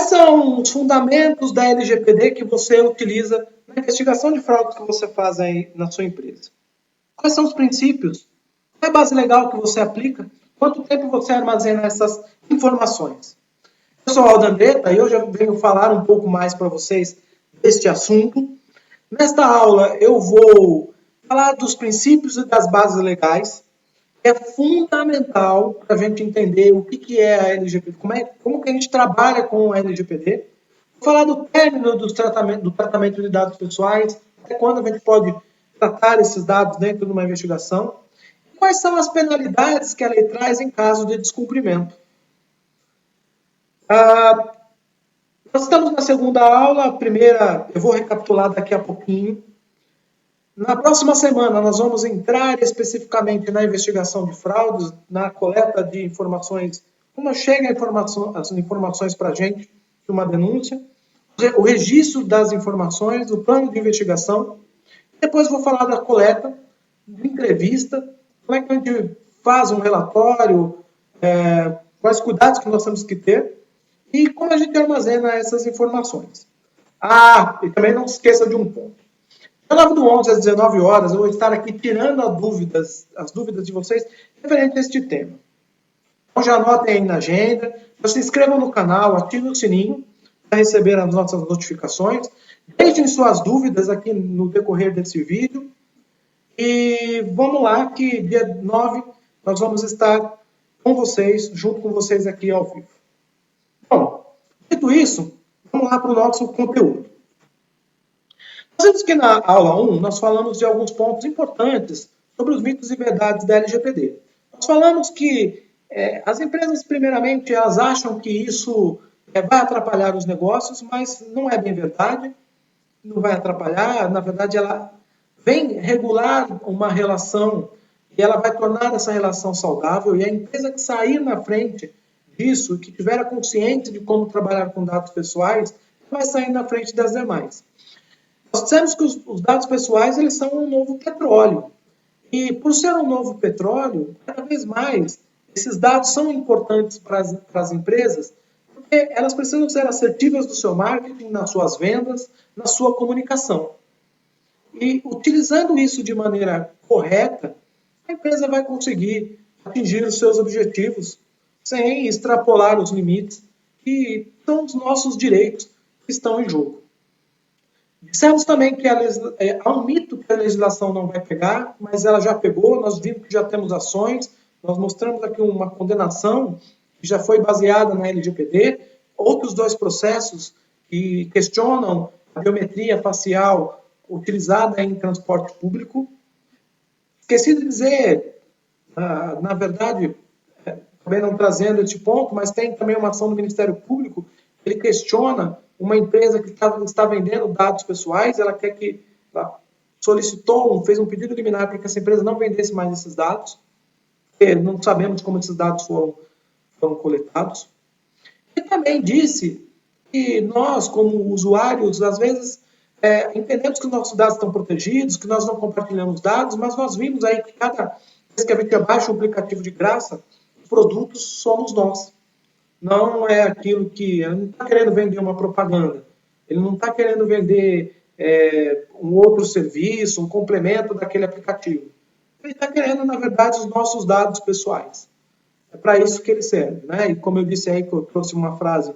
Quais são os fundamentos da LGPD que você utiliza na investigação de fraude que você faz aí na sua empresa? Quais são os princípios? Qual é a base legal que você aplica? Quanto tempo você armazena essas informações? Eu sou o Aldo Andretta e hoje eu venho falar um pouco mais para vocês deste assunto. Nesta aula eu vou falar dos princípios e das bases legais. É fundamental para a gente entender o que é a LGPD, como que a gente trabalha com a LGPD. Vou falar do término do tratamento de dados pessoais, até quando a gente pode tratar esses dados dentro de uma investigação. Quais são as penalidades que a lei traz em caso de descumprimento? Nós estamos na segunda aula, a primeira eu vou recapitular daqui a pouquinho. Na próxima semana, nós vamos entrar especificamente na investigação de fraudes, na coleta de informações, como chega as informações para a gente de uma denúncia, o registro das informações, o plano de investigação. Depois vou falar da coleta, de entrevista, como é que a gente faz um relatório, quais cuidados que nós temos que ter e como a gente armazena essas informações. E também não se esqueça de um ponto. 9/11 às 19 horas, eu vou estar aqui tirando as dúvidas de vocês referente a este tema. Então já anotem aí na agenda, se inscrevam no canal, ativem o sininho para receber as nossas notificações, deixem suas dúvidas aqui no decorrer desse vídeo e vamos lá que dia 9 nós vamos estar com vocês, junto com vocês aqui ao vivo. Bom, dito isso, vamos lá para o nosso conteúdo. Nós vimos que na aula 1 nós falamos de alguns pontos importantes sobre os mitos e verdades da LGPD. Nós falamos que as empresas, primeiramente, elas acham que isso vai atrapalhar os negócios, mas não é bem verdade, não vai atrapalhar, na verdade ela vem regular uma relação e ela vai tornar essa relação saudável e a empresa que sair na frente disso, que tiver a consciência de como trabalhar com dados pessoais, vai sair na frente das demais. Nós dissemos que os dados pessoais eles são um novo petróleo. E por ser um novo petróleo, cada vez mais, esses dados são importantes para as empresas, porque elas precisam ser assertivas no seu marketing, nas suas vendas, na sua comunicação. E utilizando isso de maneira correta, a empresa vai conseguir atingir os seus objetivos sem extrapolar os limites que são os nossos direitos que estão em jogo. Dissemos também que há um mito que a legislação não vai pegar, mas ela já pegou, nós vimos que já temos ações, nós mostramos aqui uma condenação que já foi baseada na LGPD, outros dois processos que questionam a biometria facial utilizada em transporte público. Esqueci de dizer, na verdade, acabei não trazendo esse ponto, mas tem também uma ação do Ministério Público, ele questiona uma empresa que está vendendo dados pessoais, ela fez um pedido liminar para que essa empresa não vendesse mais esses dados, porque não sabemos como esses dados foram coletados. E também disse que nós, como usuários, às vezes entendemos que os nossos dados estão protegidos, que nós não compartilhamos dados, mas nós vimos aí que cada vez que a gente baixa um aplicativo de graça, os produtos somos nós. Não é aquilo que... Ele não está querendo vender uma propaganda. Ele não está querendo vender um outro serviço, um complemento daquele aplicativo. Ele está querendo, na verdade, os nossos dados pessoais. É para isso que ele serve, né? E como eu disse aí, que eu trouxe uma frase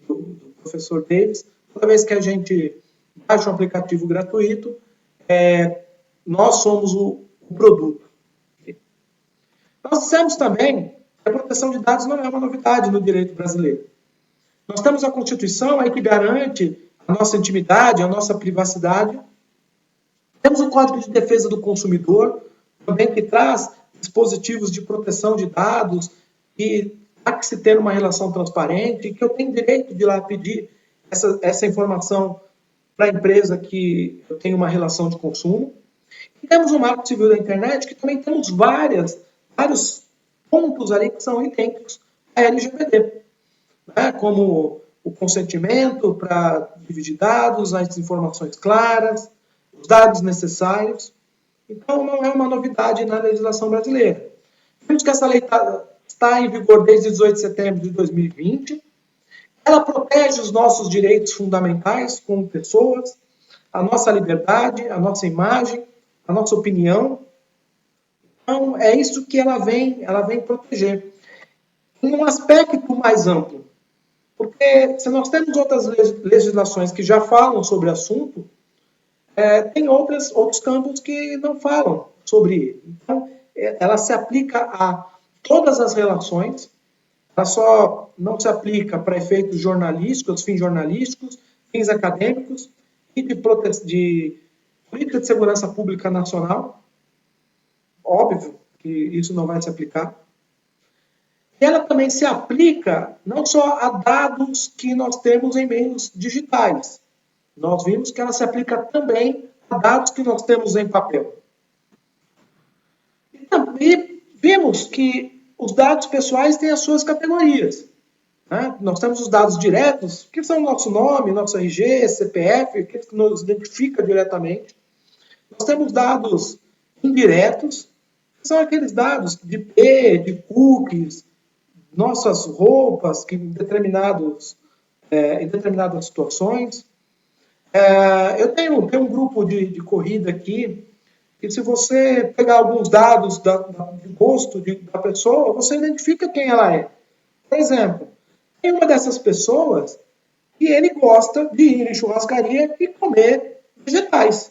do professor Davis, toda vez que a gente baixa um aplicativo gratuito, nós somos o produto. Nós dissemos também a proteção de dados não é uma novidade no direito brasileiro. Nós temos a Constituição aí que garante a nossa intimidade, a nossa privacidade. Temos o Código de Defesa do Consumidor, também que traz dispositivos de proteção de dados e há que se ter uma relação transparente, que eu tenho direito de ir lá pedir essa informação para a empresa que eu tenho uma relação de consumo. E temos o Marco Civil da Internet, que também temos vários pontos ali que são idênticos à LGPD, né? Como o consentimento para dividir dados, as informações claras, os dados necessários. Então, não é uma novidade na legislação brasileira. Vemos que essa lei está em vigor desde 18 de setembro de 2020. Ela protege os nossos direitos fundamentais como pessoas, a nossa liberdade, a nossa imagem, a nossa opinião. Então, é isso que ela vem proteger. Em um aspecto mais amplo, porque se nós temos outras legislações que já falam sobre o assunto, tem outros campos que não falam sobre ele. Então, ela se aplica a todas as relações, ela só não se aplica para efeitos jornalísticos, fins acadêmicos e de política de segurança pública nacional. Óbvio que isso não vai se aplicar. E ela também se aplica não só a dados que nós temos em meios digitais. Nós vimos que ela se aplica também a dados que nós temos em papel. E vimos que os dados pessoais têm as suas categorias. Né? Nós temos os dados diretos, que são o nosso nome, nosso RG, CPF, que nos identifica diretamente. Nós temos dados indiretos, que são aqueles dados de IP, de cookies, nossas roupas que em determinadas situações. Eu tenho um grupo de corrida aqui, que se você pegar alguns dados de gosto da pessoa, você identifica quem ela é. Por exemplo, tem uma dessas pessoas que ele gosta de ir em churrascaria e comer vegetais.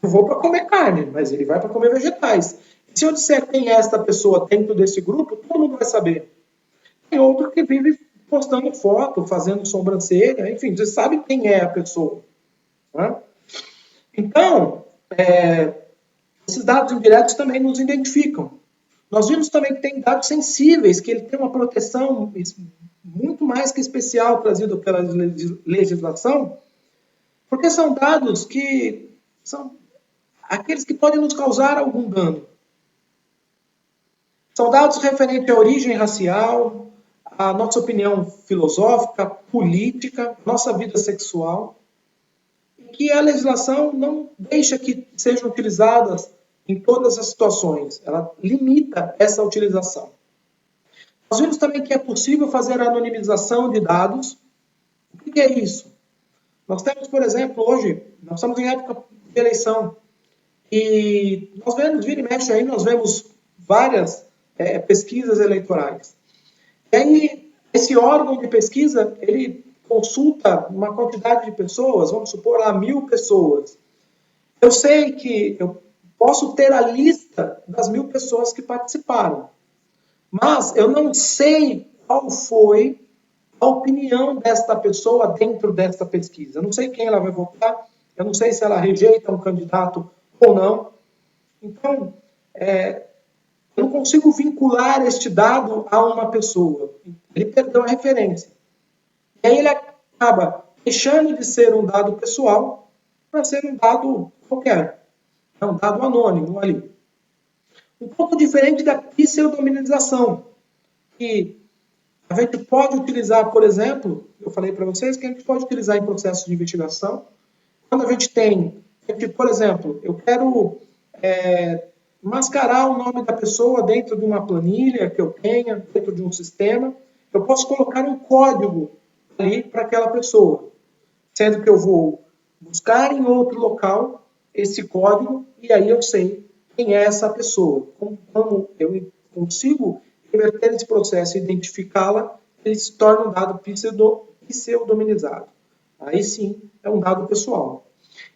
Eu vou para comer carne, mas ele vai para comer vegetais. E se eu disser quem é esta pessoa dentro desse grupo, todo mundo vai saber. Tem outro que vive postando foto, fazendo sobrancelha, enfim, você sabe quem é a pessoa. Né? Então, esses dados indiretos também nos identificam. Nós vimos também que tem dados sensíveis, que ele tem uma proteção muito mais que especial trazida pela legislação, porque são dados que são aqueles que podem nos causar algum dano. São dados referentes à origem racial, à nossa opinião filosófica, política, nossa vida sexual, e que a legislação não deixa que sejam utilizadas em todas as situações. Ela limita essa utilização. Nós vimos também que é possível fazer a anonimização de dados. O que é isso? Nós temos, por exemplo, hoje, nós estamos em época de eleição, e nós vemos, vira e mexe aí, nós vemos várias pesquisas eleitorais. E aí, esse órgão de pesquisa, ele consulta uma quantidade de pessoas, vamos supor lá 1.000 pessoas. Eu sei que eu posso ter a lista das 1.000 pessoas que participaram, mas eu não sei qual foi a opinião desta pessoa dentro desta pesquisa. Eu não sei quem ela vai votar, eu não sei se ela rejeita um candidato ou não. Então, eu não consigo vincular este dado a uma pessoa. Ele perdeu a referência. E aí ele acaba deixando de ser um dado pessoal para ser um dado qualquer. É um dado anônimo ali. Um pouco diferente da pseudonimização, que a gente pode utilizar, por exemplo, eu falei para vocês que a gente pode utilizar em processos de investigação. Quando a gente tem, por exemplo, eu quero mascarar o nome da pessoa dentro de uma planilha que eu tenha, dentro de um sistema, eu posso colocar um código ali para aquela pessoa, sendo que eu vou buscar em outro local esse código e aí eu sei quem é essa pessoa. Como eu consigo reverter esse processo e identificá-la, ele se torna um dado pseudonimizado. Aí sim, é um dado pessoal.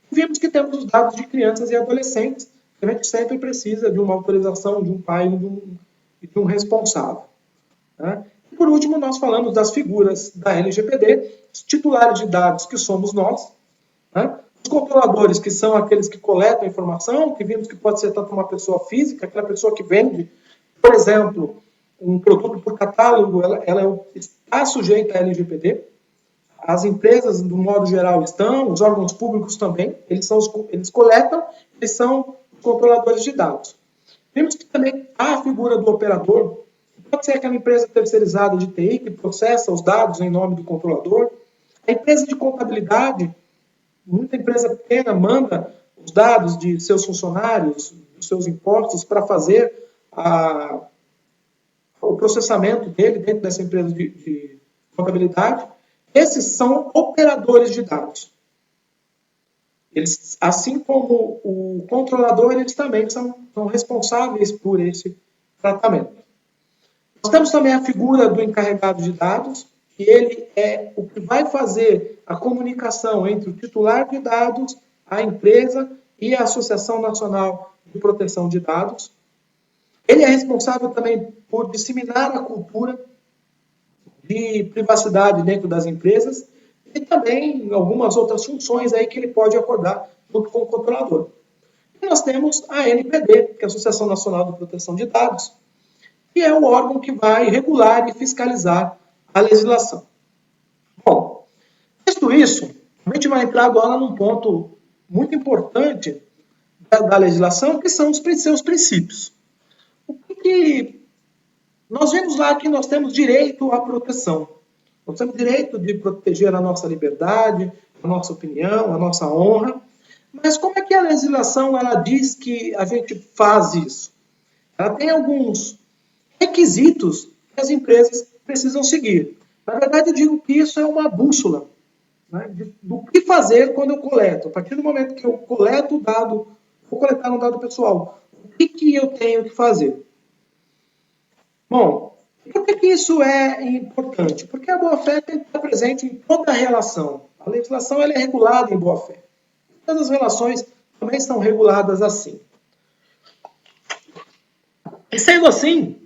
Vimos que temos os dados de crianças e adolescentes, que a gente sempre precisa de uma autorização de um pai e de um responsável. Né? E por último, nós falamos das figuras da LGPD, os titulares de dados, que somos nós, né? Os controladores, que são aqueles que coletam a informação, que vimos que pode ser tanto uma pessoa física, aquela pessoa que vende, por exemplo, um produto por catálogo, ela está sujeita à LGPD. As empresas, do modo geral, estão, os órgãos públicos também, eles coletam, eles são controladores de dados. Vimos que também há a figura do operador, pode ser aquela empresa terceirizada de TI que processa os dados em nome do controlador. A empresa de contabilidade, muita empresa pequena manda os dados de seus funcionários, dos seus impostos, para fazer o processamento dele dentro dessa empresa de contabilidade. Esses são operadores de dados. Eles, assim como o controlador, eles também são responsáveis por esse tratamento. Nós temos também a figura do encarregado de dados, que ele é o que vai fazer a comunicação entre o titular de dados, a empresa e a Associação Nacional de Proteção de Dados. Ele é responsável também por disseminar a cultura de privacidade dentro das empresas e também algumas outras funções aí que ele pode acordar junto com o controlador. E nós temos a ANPD, que é a Associação Nacional de Proteção de Dados, que é o órgão que vai regular e fiscalizar a legislação. Bom, visto isso, a gente vai entrar agora num ponto muito importante da legislação, que são os seus princípios. O que nós vemos lá que nós temos direito à proteção. Nós temos direito de proteger a nossa liberdade, a nossa opinião, a nossa honra. Mas como é que a legislação ela diz que a gente faz isso? Ela tem alguns requisitos que as empresas precisam seguir. Na verdade, eu digo que isso é uma bússola, né, do que fazer quando eu coleto. A partir do momento que eu coleto o dado, vou coletar um dado pessoal, o que eu tenho que fazer? Bom, por que isso é importante? Porque a boa-fé tem que estar presente em toda a relação. A legislação ela é regulada em boa-fé. Todas as relações também são reguladas assim. E sendo assim,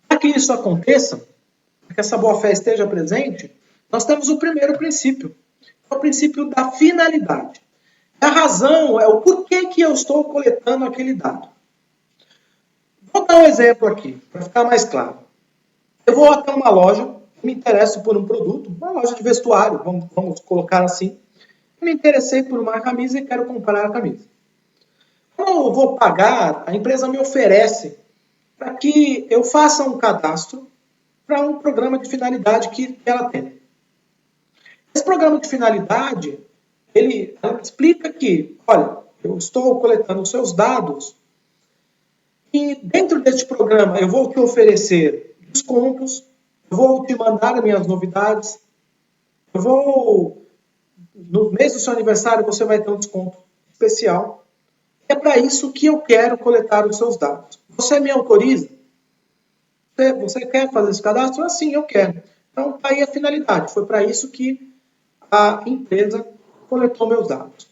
para que isso aconteça, para que essa boa-fé esteja presente, nós temos o primeiro princípio, que é o princípio da finalidade. A razão é o porquê que eu estou coletando aquele dado. Vou dar um exemplo aqui, para ficar mais claro. Eu vou até uma loja, me interesso por um produto, uma loja de vestuário, vamos colocar assim. Me interessei por uma camisa e quero comprar a camisa. Quando eu vou pagar, a empresa me oferece para que eu faça um cadastro para um programa de finalidade que ela tem. Esse programa de finalidade, ela explica que, olha, eu estou coletando os seus dados e dentro deste programa eu vou te oferecer descontos, eu vou te mandar as minhas novidades, eu vou, no mês do seu aniversário você vai ter um desconto especial. É para isso que eu quero coletar os seus dados. Você me autoriza? Você quer fazer esse cadastro? Ah, sim, eu quero. Então, está aí a finalidade. Foi para isso que a empresa coletou meus dados.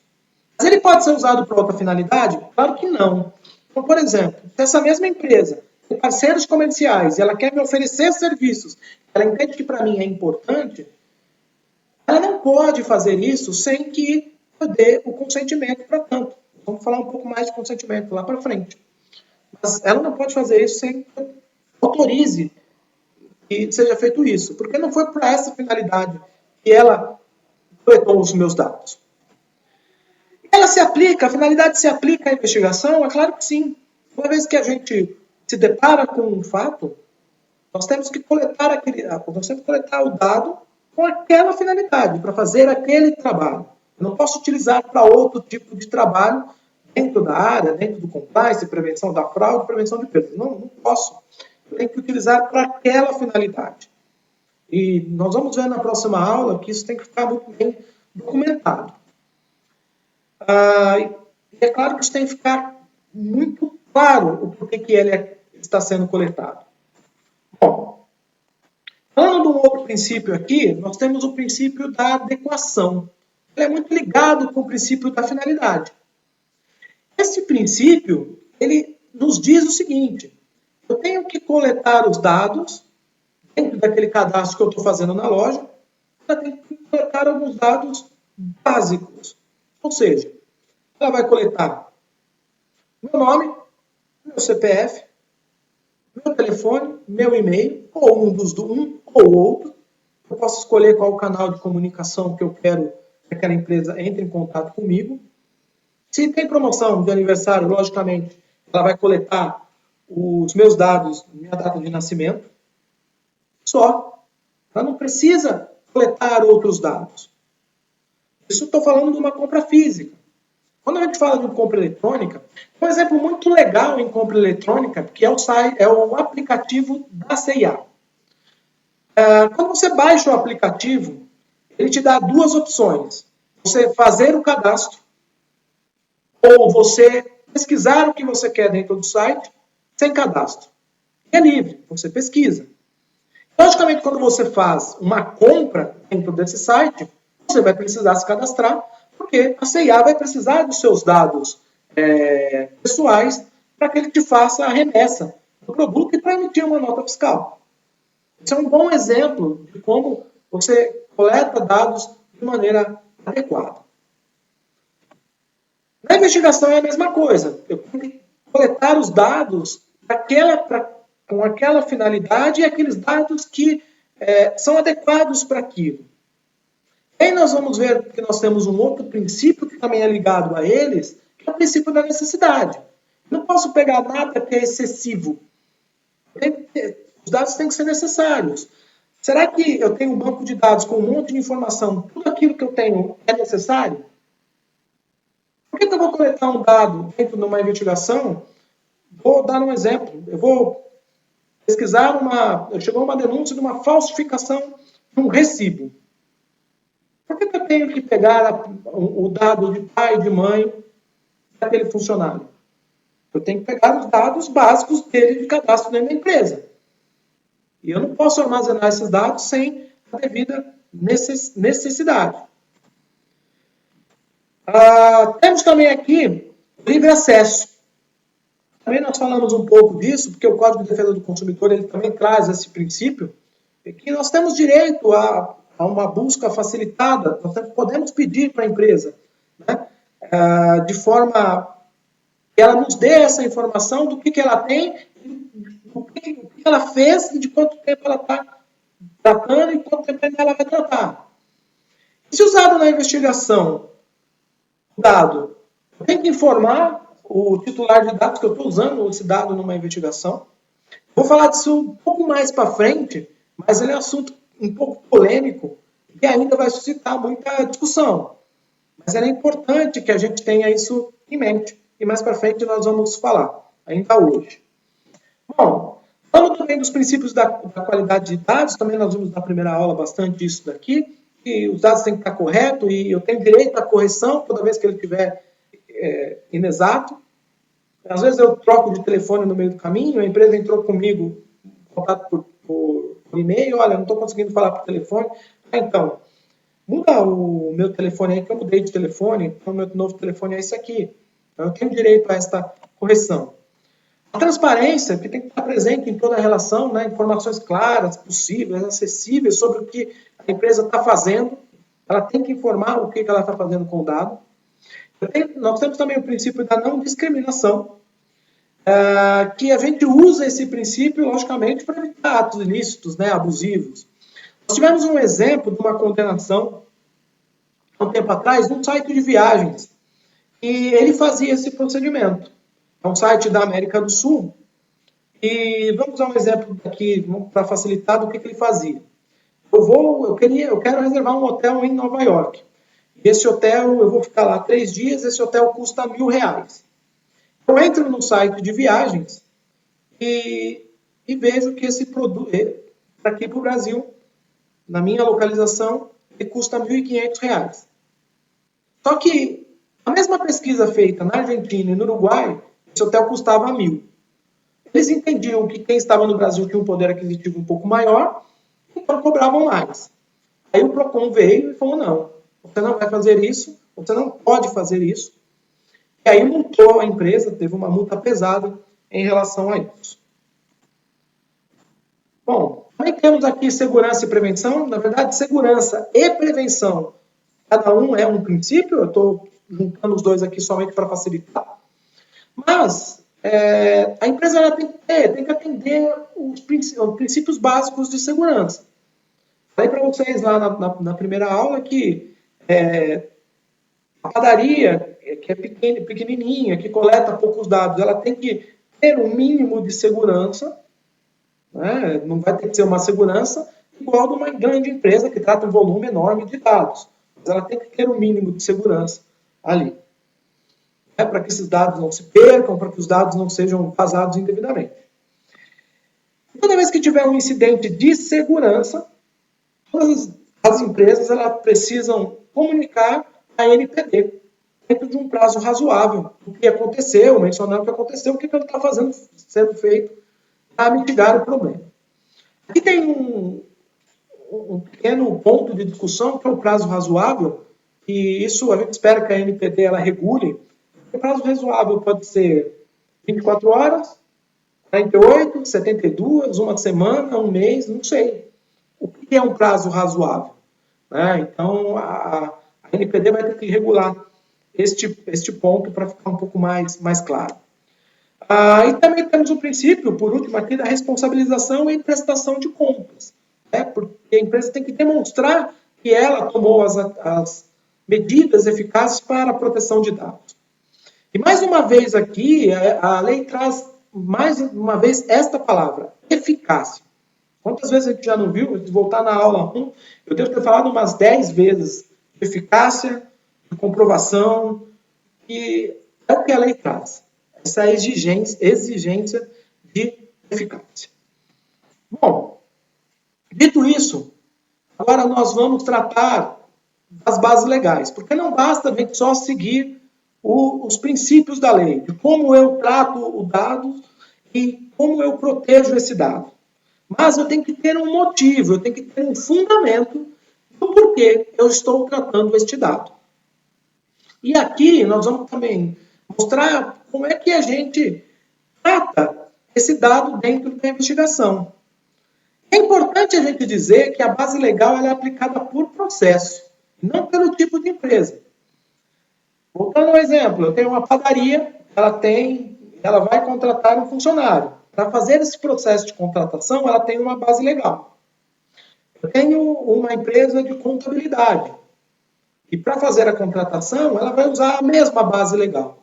Mas ele pode ser usado para outra finalidade? Claro que não. Então, por exemplo, se essa mesma empresa tem parceiros comerciais e ela quer me oferecer serviços, ela entende que para mim é importante, ela não pode fazer isso sem que eu dê o consentimento para tanto. Vamos falar um pouco mais de consentimento lá para frente. Mas ela não pode fazer isso sem que eu autorize que seja feito isso, porque não foi para essa finalidade que ela coletou os meus dados. Ela se aplica, a finalidade se aplica à investigação? É claro que sim. Uma vez que a gente se depara com um fato, nós temos que coletar o dado com aquela finalidade, para fazer aquele trabalho. Eu não posso utilizar para outro tipo de trabalho dentro da área, dentro do compliance, prevenção da fraude, prevenção de perdas. Não posso. Eu tenho que utilizar para aquela finalidade. E nós vamos ver na próxima aula que isso tem que ficar muito bem documentado. E é claro que isso tem que ficar muito claro o porquê que ele está sendo coletado. Bom, falando de um outro princípio aqui, nós temos o princípio da adequação. Ele é muito ligado com o princípio da finalidade. Esse princípio, ele nos diz o seguinte: eu tenho que coletar os dados dentro daquele cadastro que eu estou fazendo na loja, ela tem que coletar alguns dados básicos. Ou seja, ela vai coletar meu nome, meu CPF, meu telefone, meu e-mail, ou um ou outro. Eu posso escolher qual o canal de comunicação que eu quero que aquela empresa entre em contato comigo. Se tem promoção de aniversário, logicamente, ela vai coletar os meus dados, minha data de nascimento. Só. Ela não precisa coletar outros dados. Isso estou falando de uma compra física. Quando a gente fala de compra eletrônica, um exemplo muito legal em compra eletrônica, que é o aplicativo da C&A. Quando você baixa o aplicativo, ele te dá duas opções. Você fazer o cadastro ou você pesquisar o que você quer dentro do site sem cadastro. É livre, você pesquisa. Logicamente, quando você faz uma compra dentro desse site, você vai precisar se cadastrar, porque a CIA vai precisar dos seus dados pessoais para que ele te faça a remessa do produto e para emitir uma nota fiscal. Esse é um bom exemplo de como você coleta dados de maneira adequada. Na investigação é a mesma coisa. Eu tenho que coletar os dados com aquela finalidade e aqueles dados que são adequados para aquilo. E aí nós vamos ver que nós temos um outro princípio que também é ligado a eles, que é o princípio da necessidade. Não posso pegar nada que é excessivo. Os dados têm que ser necessários. Será que eu tenho um banco de dados com um monte de informação, tudo aquilo que eu tenho é necessário? Por que eu vou coletar um dado dentro de uma investigação? Vou dar um exemplo. Eu vou pesquisar chegou uma denúncia de uma falsificação de um recibo. Por que eu tenho que pegar o dado de pai e de mãe daquele funcionário? Eu tenho que pegar os dados básicos dele de cadastro dentro da empresa. E eu não posso armazenar esses dados sem a devida necessidade. Temos também aqui livre acesso. Também nós falamos um pouco disso, porque o Código de Defesa do Consumidor ele também traz esse princípio, que nós temos direito a uma busca facilitada, nós podemos pedir para a empresa, né, de forma que ela nos dê essa informação do que ela tem, o que ela fez e de quanto tempo ela está tratando e quanto tempo ela vai tratar. Se usado na investigação, o dado, eu tenho que informar o titular de dados que eu estou usando esse dado numa investigação. Vou falar disso um pouco mais para frente, mas ele é um assunto um pouco polêmico e ainda vai suscitar muita discussão. Mas é importante que a gente tenha isso em mente. E mais para frente nós vamos falar, ainda hoje. Bom, falando também dos princípios da qualidade de dados, também nós vimos na primeira aula bastante isso daqui, que os dados têm que estar corretos e eu tenho direito à correção toda vez que ele estiver inexato. Às vezes eu troco de telefone no meio do caminho, a empresa entrou comigo em contato por e-mail, olha, não estou conseguindo falar por telefone. Então, muda o meu telefone aí, que eu mudei de telefone, então o meu novo telefone é esse aqui. Então eu tenho direito a esta correção. A transparência, que tem que estar presente em toda a relação, né? Informações claras, possíveis, acessíveis sobre o que a empresa está fazendo. Ela tem que informar o que ela está fazendo com o dado. Nós temos também o princípio da não discriminação, que a gente usa esse princípio, logicamente, para evitar atos ilícitos, né, abusivos. Nós tivemos um exemplo de uma condenação, há um tempo atrás, de um site de viagens, e ele fazia esse procedimento. É um site da América do Sul, e vamos dar um exemplo aqui, para facilitar, do que ele fazia. Eu quero reservar um hotel em Nova York. Esse hotel, eu vou ficar lá 3 dias, esse hotel custa R$1.000. Eu entro no site de viagens e vejo que esse produto, aqui para o Brasil, na minha localização, ele custa R$1.500. Só que a mesma pesquisa feita na Argentina e no Uruguai, esse hotel custava R$1.000. Eles entendiam que quem estava no Brasil tinha um poder aquisitivo um pouco maior, então cobravam mais. Aí o PROCON veio e falou, não, você não vai fazer isso, você não pode fazer isso. E aí multou a empresa, teve uma multa pesada em relação a isso. Bom, também temos aqui segurança e prevenção. Na verdade, segurança e prevenção, cada um é um princípio. Eu estou juntando os dois aqui somente para facilitar. Mas a empresa ela tem que atender os princípios básicos de segurança. Falei para vocês lá na primeira aula que a padaria, que é pequenininha, que coleta poucos dados, ela tem que ter um mínimo de segurança, né? Não vai ter que ser uma segurança igual de uma grande empresa que trata um volume enorme de dados, mas ela tem que ter um mínimo de segurança ali, para que esses dados não se percam, para que os dados não sejam vazados indevidamente. Toda vez que tiver um incidente de segurança, todas as empresas elas precisam comunicar a NPD dentro de um prazo razoável o que aconteceu, mencionar o que aconteceu, o que ele está fazendo, sendo feito para mitigar o problema. Aqui tem um pequeno ponto de discussão, que é o prazo razoável, e isso a gente espera que a NPD ela regule. O prazo razoável pode ser 24 horas, 48, 72, uma semana, um mês, não sei. O que é um prazo razoável? Né? Então, a NPD vai ter que regular este ponto para ficar um pouco mais claro. E também temos o princípio, por último, aqui da responsabilização e prestação de contas. Né? Porque a empresa tem que demonstrar que ela tomou as medidas eficazes para a proteção de dados. E mais uma vez aqui, a lei traz mais uma vez esta palavra, eficácia. Quantas vezes a gente já não viu? Se voltar na aula 1, eu devo ter falado umas 10 vezes de eficácia, de comprovação, e é o que a lei traz. Essa exigência de eficácia. Bom, dito isso, agora nós vamos tratar das bases legais, porque não basta a gente só seguir os princípios da lei, de como eu trato o dado e como eu protejo esse dado. Mas eu tenho que ter um motivo, eu tenho que ter um fundamento do porquê eu estou tratando este dado. E aqui nós vamos também mostrar como é que a gente trata esse dado dentro da investigação. É importante a gente dizer que a base legal ela é aplicada por processo, não pelo tipo de empresa. Voltando ao exemplo, eu tenho uma padaria, ela vai contratar um funcionário. Para fazer esse processo de contratação, ela tem uma base legal. Eu tenho uma empresa de contabilidade. E para fazer a contratação, ela vai usar a mesma base legal.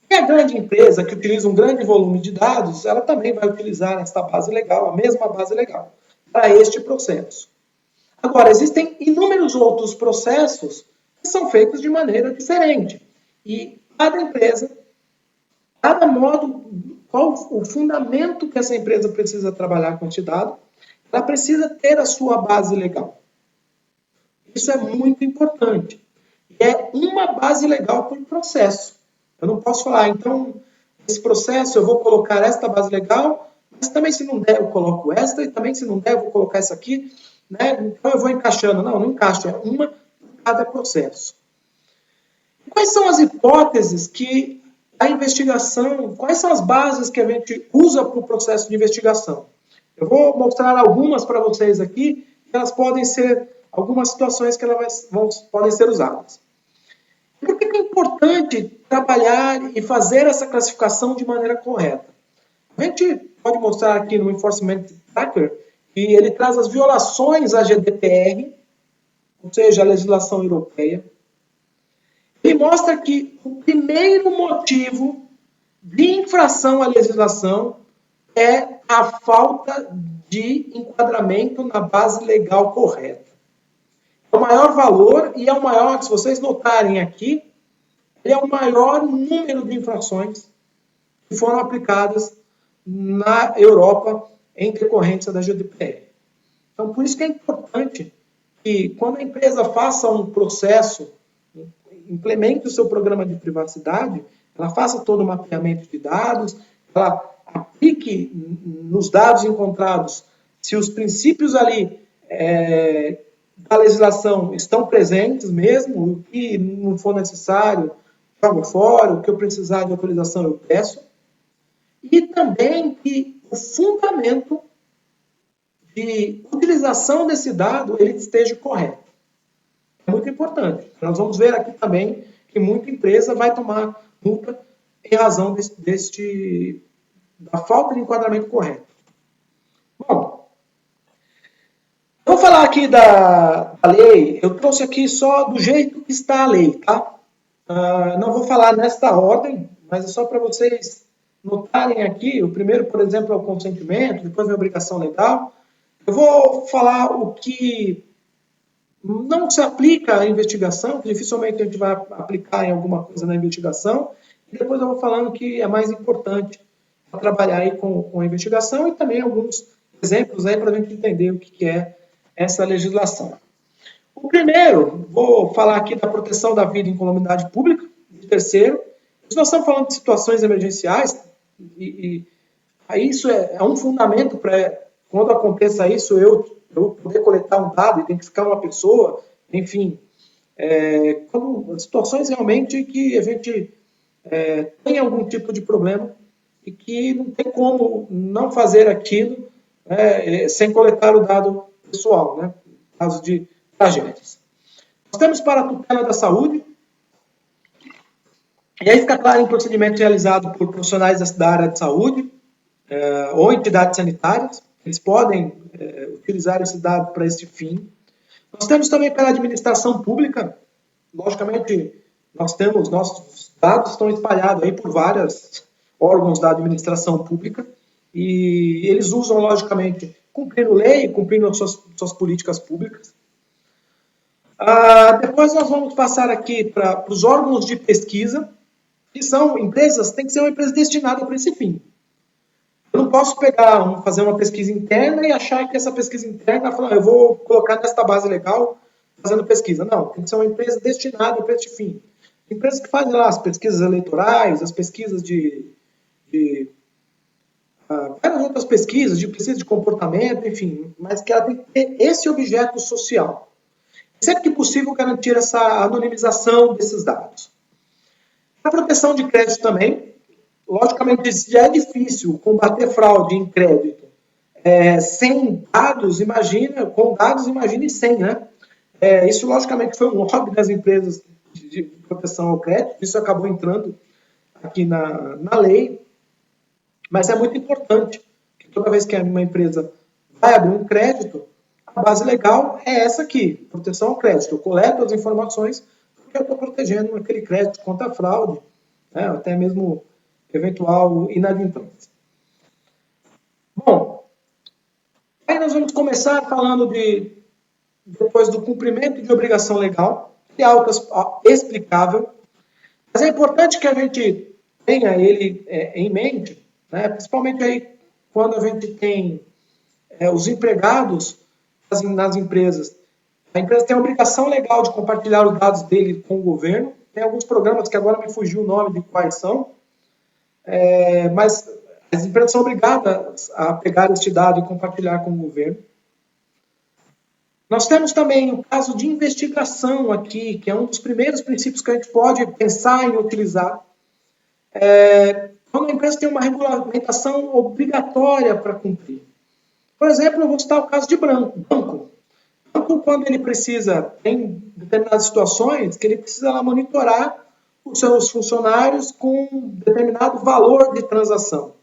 E a grande empresa que utiliza um grande volume de dados, ela também vai utilizar esta base legal, a mesma base legal, para este processo. Agora, existem inúmeros outros processos que são feitos de maneira diferente. E cada empresa, cada modo, qual o fundamento que essa empresa precisa trabalhar com este dado, ela precisa ter a sua base legal. Isso é muito importante. E é uma base legal por processo. Eu não posso falar, então, esse processo eu vou colocar esta base legal, mas também se não der eu coloco esta, e também se não der eu vou colocar essa aqui, né? Então eu vou encaixando. Não, não encaixa, é uma por cada processo. E quais são as hipóteses que a investigação, quais são as bases que a gente usa para o processo de investigação? Eu vou mostrar algumas para vocês aqui, que elas podem ser algumas situações que elas podem ser usadas. Por que é importante trabalhar e fazer essa classificação de maneira correta? A gente pode mostrar aqui no Enforcement Tracker que ele traz as violações à GDPR, ou seja, a legislação europeia. Ele mostra que o primeiro motivo de infração à legislação é a falta de enquadramento na base legal correta. É o maior valor e é o maior, se vocês notarem aqui, ele é o maior número de infrações que foram aplicadas na Europa em decorrência da GDPR. Então, por isso que é importante que, quando a empresa faça um processo, implemente o seu programa de privacidade, ela faça todo o mapeamento de dados, ela aplique nos dados encontrados, se os princípios ali da legislação estão presentes mesmo, o que não for necessário, jogo fora, o que eu precisar de autorização eu peço, e também que o fundamento de utilização desse dado ele esteja correto. É muito importante. Nós vamos ver aqui também que muita empresa vai tomar multa em razão da falta de enquadramento correto. Bom, eu vou falar aqui da lei, eu trouxe aqui só do jeito que está a lei, tá? Não vou falar nesta ordem, mas é só para vocês notarem aqui. O primeiro, por exemplo, é o consentimento, depois vem a obrigação legal. Eu vou falar o que não se aplica à investigação, que dificilmente a gente vai aplicar em alguma coisa na investigação, e depois eu vou falando que é mais importante para trabalhar aí com a investigação e também alguns exemplos aí para a gente entender o que é essa legislação. O primeiro, vou falar aqui da proteção da vida em calamidade pública. O terceiro, nós estamos falando de situações emergenciais, e aí isso é um fundamento para, quando aconteça isso, eu poder coletar um dado, identificar uma pessoa, enfim, como situações realmente que a gente tem algum tipo de problema e que não tem como não fazer aquilo sem coletar o dado pessoal, né? No caso de tragédias. Nós temos para a tutela da saúde, e aí fica claro em procedimento realizado por profissionais da área de saúde ou entidades sanitárias, eles podem utilizar esse dado para esse fim. Nós temos também pela administração pública, logicamente, nossos dados estão espalhados aí por vários órgãos da administração pública e eles usam, logicamente, cumprindo lei, cumprindo suas políticas públicas. Depois nós vamos passar aqui para os órgãos de pesquisa, que são empresas, tem que ser uma empresa destinada para esse fim. Eu não posso fazer uma pesquisa interna e achar que essa pesquisa interna, eu vou colocar nesta base legal fazendo pesquisa. Não, tem que ser uma empresa destinada para este fim. Empresas que fazem lá as pesquisas eleitorais, as pesquisas várias outras pesquisas, de pesquisa de comportamento, enfim, mas que ela tem que ter esse objeto social. Sempre que possível, garantir essa anonimização desses dados. A proteção de crédito também, logicamente, já é difícil combater fraude em crédito sem dados, com dados, imagine sem, né? Isso, logicamente, foi um hobby das empresas de proteção ao crédito, isso acabou entrando aqui na lei, mas é muito importante que toda vez que uma empresa vai abrir um crédito, a base legal é essa aqui, proteção ao crédito. Eu coleto as informações porque eu estou protegendo aquele crédito contra a fraude, até mesmo eventual inadimplência. Bom, aí nós vamos começar falando depois do cumprimento de obrigação legal, que é algo explicável, mas é importante que a gente tenha ele em mente, né, principalmente aí quando a gente tem os empregados nas empresas. A empresa tem a obrigação legal de compartilhar os dados dele com o governo. Tem alguns programas que agora me fugiu o nome de quais são, mas as empresas são obrigadas a pegar este dado e compartilhar com o governo. Nós temos também o caso de investigação aqui, que é um dos primeiros princípios que a gente pode pensar em utilizar. Quando a empresa tem uma regulamentação obrigatória para cumprir. Por exemplo, eu vou citar o caso de banco. Banco, quando ele precisa, tem determinadas situações que ele precisa lá monitorar os seus funcionários com determinado valor de transação.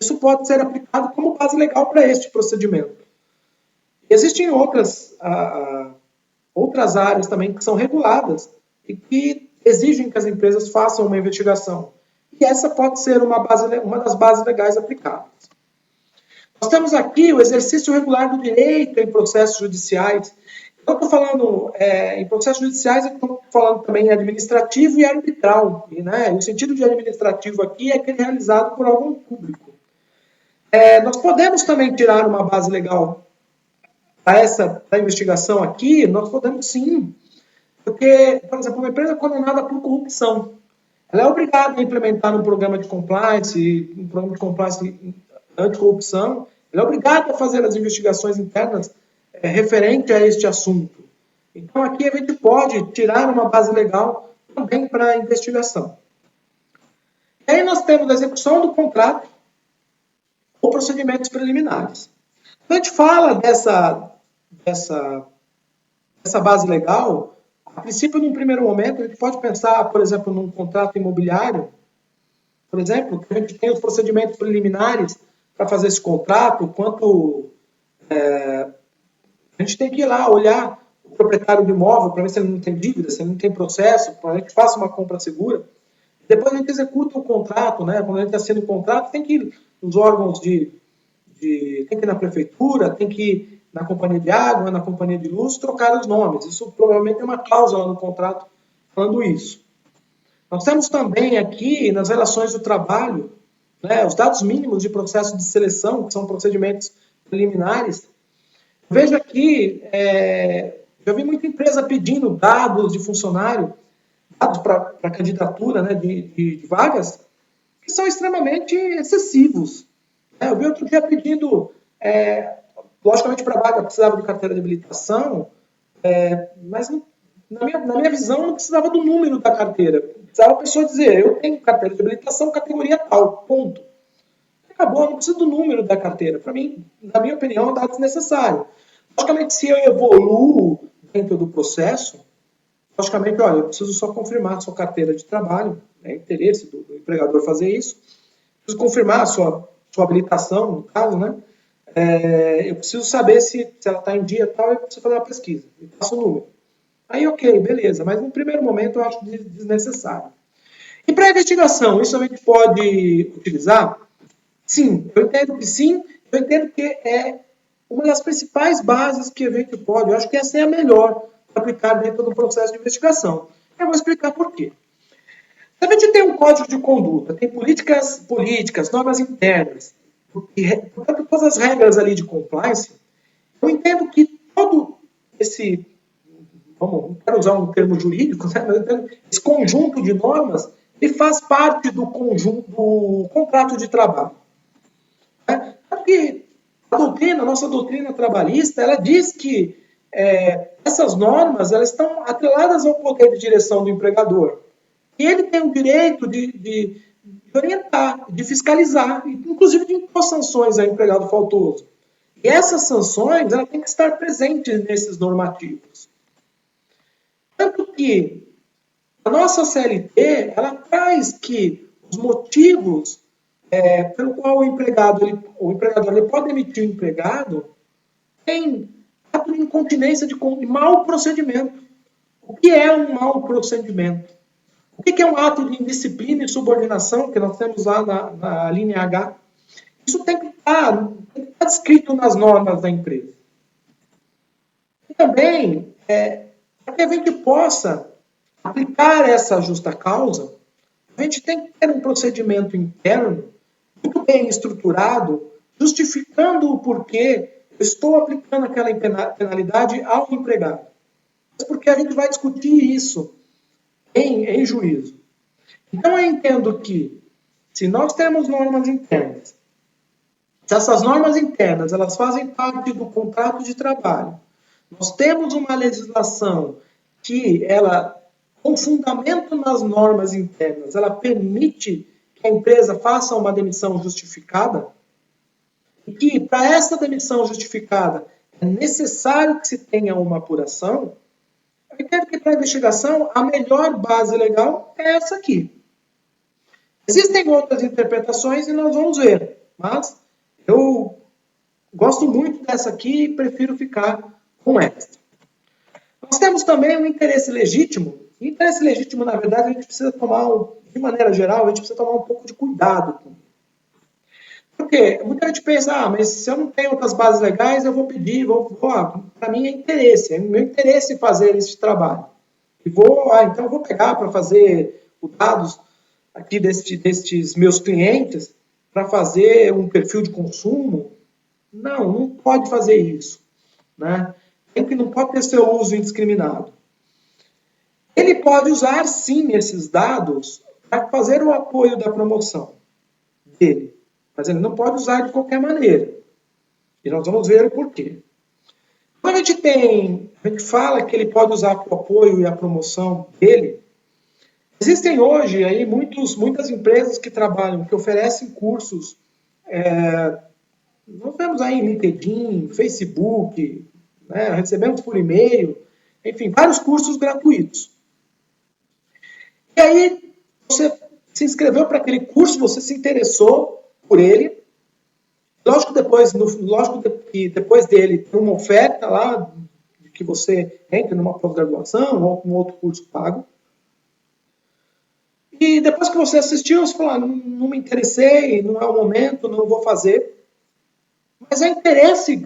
Isso pode ser aplicado como base legal para este procedimento. Existem outras áreas também que são reguladas e que exigem que as empresas façam uma investigação. E essa pode ser uma das bases legais aplicadas. Nós temos aqui o exercício regular do direito em processos judiciais. Eu estou falando em processos judiciais, eu estou falando também em administrativo e arbitral. O sentido de administrativo aqui é aquele realizado por órgão público. Nós podemos também tirar uma base legal para essa investigação aqui, nós podemos sim. Porque, por exemplo, uma empresa condenada por corrupção, ela é obrigada a implementar um programa de compliance anticorrupção, ela é obrigada a fazer as investigações internas referente a este assunto. Então, aqui a gente pode tirar uma base legal também para a investigação. E aí nós temos a execução do contrato ou procedimentos preliminares. Quando a gente fala dessa base legal, a princípio, num primeiro momento, a gente pode pensar, por exemplo, num contrato imobiliário, por exemplo, que a gente tem os procedimentos preliminares para fazer esse contrato, a gente tem que ir lá olhar o proprietário do imóvel para ver se ele não tem dívida, se ele não tem processo, para a gente faça uma compra segura. Depois a gente executa o contrato, né? Quando a gente assina o contrato, tem que ir nos órgãos tem que ir na prefeitura, tem que ir na companhia de água, na companhia de luz, trocar os nomes. Isso provavelmente é uma cláusula no contrato falando isso. Nós temos também aqui, nas relações do trabalho, os dados mínimos de processo de seleção, que são procedimentos preliminares, vejo aqui, já vi muita empresa pedindo dados de funcionário, dados para candidatura, né, de vagas, que são extremamente excessivos. Eu vi outro dia pedindo, logicamente para vaga precisava de carteira de habilitação, mas na minha visão não precisava do número da carteira. Precisava a pessoa dizer, eu tenho carteira de habilitação, categoria tal, ponto. Acabou, não precisa do número da carteira. Para mim, na minha opinião, é um dado desnecessário. Logicamente, se eu evoluo dentro do processo, logicamente, olha, eu preciso só confirmar a sua carteira de trabalho, é interesse do empregador fazer isso, preciso confirmar a sua habilitação, no caso, né? Eu preciso saber se ela está em dia e tal, eu preciso fazer uma pesquisa, e passo o número. Aí, ok, beleza, mas no primeiro momento eu acho desnecessário. E para investigação, isso a gente pode utilizar? Sim, eu entendo que sim, eu entendo que é uma das principais bases que a gente pode, eu acho que essa é a melhor para aplicar dentro do processo de investigação. Eu vou explicar por quê. A gente tem um código de conduta, tem políticas, normas internas, portanto, todas as regras ali de compliance, eu entendo que todo esse, não quero usar um termo jurídico, né, mas eu entendo, esse conjunto de normas, ele faz parte do conjunto do contrato de trabalho. Porque a nossa doutrina trabalhista, ela diz que essas normas elas estão atreladas ao poder de direção do empregador. E ele tem o direito de orientar, de fiscalizar, inclusive de impor sanções ao empregado faltoso. E essas sanções elas têm que estar presentes nesses normativos. Tanto que a nossa CLT ela traz que os motivos pelo qual o empregador ele pode demitir o empregado tem ato de incontinência de mau procedimento. O que é um mau procedimento? O que é um ato de indisciplina e subordinação, que nós temos lá na linha H? Isso tem que estar descrito nas normas da empresa. E também, para que a gente possa aplicar essa justa causa, a gente tem que ter um procedimento interno muito bem estruturado, justificando o porquê eu estou aplicando aquela penalidade ao empregado. Mas porque a gente vai discutir isso em juízo. Então eu entendo que se nós temos normas internas, se essas normas internas elas fazem parte do contrato de trabalho, nós temos uma legislação que ela, com fundamento nas normas internas, ela permite que a empresa faça uma demissão justificada, e que para essa demissão justificada é necessário que se tenha uma apuração, eu entendo que para a investigação a melhor base legal é essa aqui. Existem outras interpretações e nós vamos ver, mas eu gosto muito dessa aqui e prefiro ficar com essa. Nós temos também um interesse legítimo. E interesse legítimo, na verdade, a gente precisa tomar, de maneira geral, a gente precisa tomar um pouco de cuidado com. Porque muita gente pensa, mas se eu não tenho outras bases legais, eu vou pedir, para mim é interesse, é meu interesse fazer esse trabalho. E então eu vou pegar para fazer os dados aqui destes meus clientes, para fazer um perfil de consumo. Não pode fazer isso. Né? Não pode ter seu uso indiscriminado. Ele pode usar, sim, esses dados para fazer o apoio da promoção dele. Mas ele não pode usar de qualquer maneira. E nós vamos ver o porquê. Quando a gente fala que ele pode usar para o apoio e a promoção dele, existem hoje aí muitas empresas que trabalham, que oferecem cursos. Nós vemos aí LinkedIn, Facebook, né, recebemos por e-mail, enfim, vários cursos gratuitos. E aí, você se inscreveu para aquele curso, você se interessou por ele. Lógico que depois dele tem uma oferta lá, que você entre numa pós-graduação ou com outro curso pago. E depois que você assistiu, você falou, não me interessei, não é o momento, não vou fazer. Mas é interesse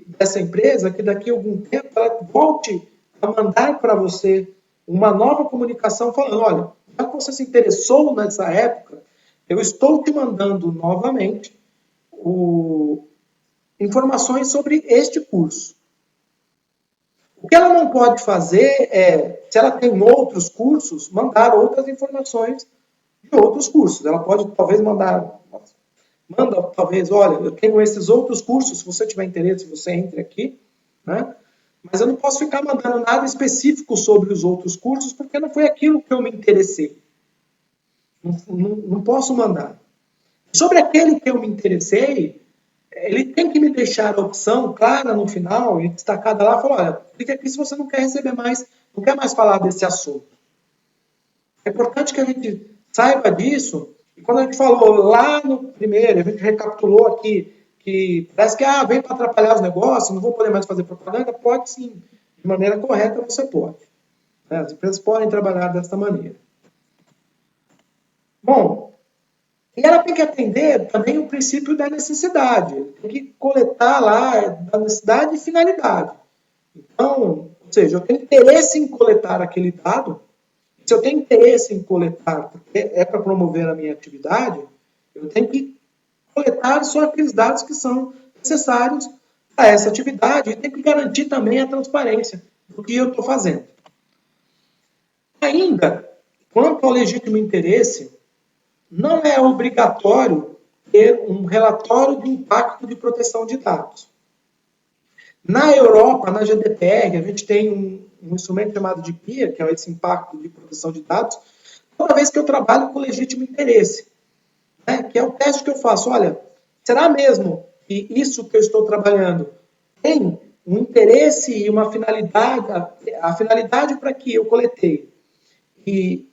dessa empresa que daqui a algum tempo ela volte a mandar para você uma nova comunicação falando, olha, já que você se interessou nessa época, eu estou te mandando novamente informações sobre este curso. O que ela não pode fazer é, se ela tem outros cursos, mandar outras informações de outros cursos. Ela pode, talvez, manda, talvez, olha, eu tenho esses outros cursos, se você tiver interesse, você entre aqui, né? Mas eu não posso ficar mandando nada específico sobre os outros cursos, porque não foi aquilo que eu me interessei. Não posso mandar. Sobre aquele que eu me interessei, ele tem que me deixar a opção clara no final e destacada lá, falar, olha, clique aqui se você não quer receber mais, não quer mais falar desse assunto. É importante que a gente saiba disso, e quando a gente falou lá no primeiro, a gente recapitulou aqui, que parece que vem para atrapalhar os negócios, não vou poder mais fazer propaganda, pode sim, de maneira correta você pode. As empresas podem trabalhar dessa maneira. Bom, e ela tem que atender também o princípio da necessidade. Tem que coletar lá da necessidade e finalidade. Então, ou seja, eu tenho interesse em coletar aquele dado. Se eu tenho interesse em coletar, porque é para promover a minha atividade, eu tenho que coletar só aqueles dados que são necessários a essa atividade e tenho que garantir também a transparência do que eu estou fazendo. Ainda, quanto ao legítimo interesse, não é obrigatório ter um relatório de impacto de proteção de dados. Na Europa, na GDPR, a gente tem um instrumento chamado de PIA, que é esse impacto de proteção de dados, toda vez que eu trabalho com legítimo interesse, né, que é o teste que eu faço. Olha, será mesmo que isso que eu estou trabalhando tem um interesse e uma finalidade, a finalidade para que eu coletei e